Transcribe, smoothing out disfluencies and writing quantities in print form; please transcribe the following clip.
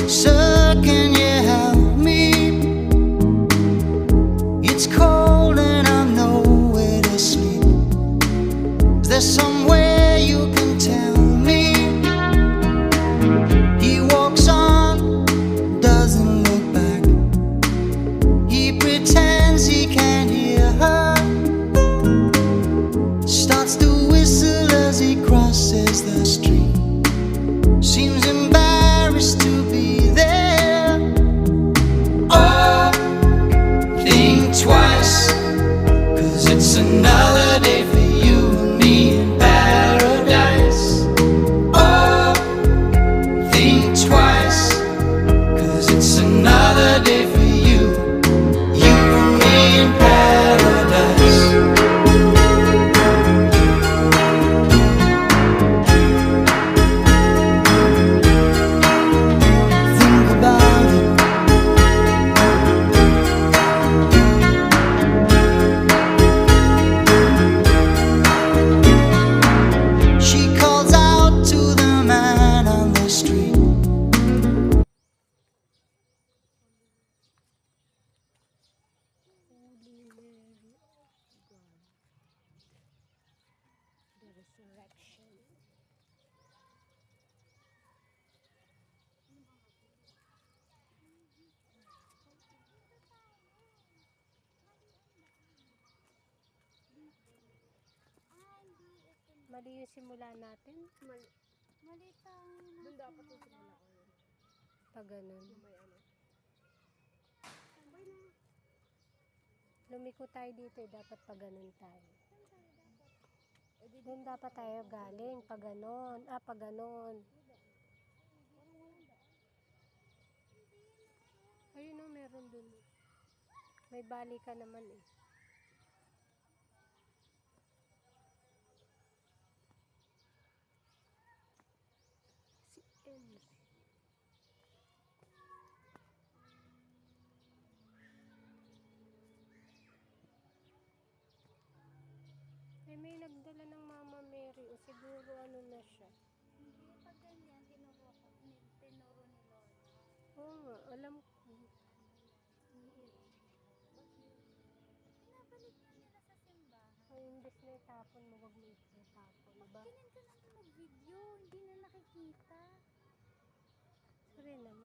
Sir, can you help me? It's cold and I'm nowhere to sleep. Is there somewhere you can tell me? He walks on, doesn't look back. He pretends he can't hear her. Starts to whistle as he crosses the street. Seems embarrassed to be there. Oh, think twice, 'cause it's another day for you and me in paradise. Oh, think twice, 'cause it's another day for you, you and me in paradise. Think about it. She calls out to the man on the street. Holy Mary of God, the resurrection. Mali yung simula natin. Mali. Mali tayo na. Doon dapat yung simula ko yun. Pag ganun. May ano. Sabay na. Lumiko tayo dito eh. Dapat pag ganun tayo. Saan tayo dapat? Doon dapat tayo galing. Pag ganun. Pag ganun. Parang walang daan. Ayun o, meron dun. May bali ka naman eh. Si M. Eh, may nagdala ng Mama Mary o siguro ano na siya. Hindi pag ganyan, tinuro ni Lola. Oo nga, alam ko. Pinabalik na nila sa simbahan. Ay, imbes na itapon mo, wag mo itapon. Diba? Ganyan ka natin mag-video, hindi na nakikita. Sorry naman.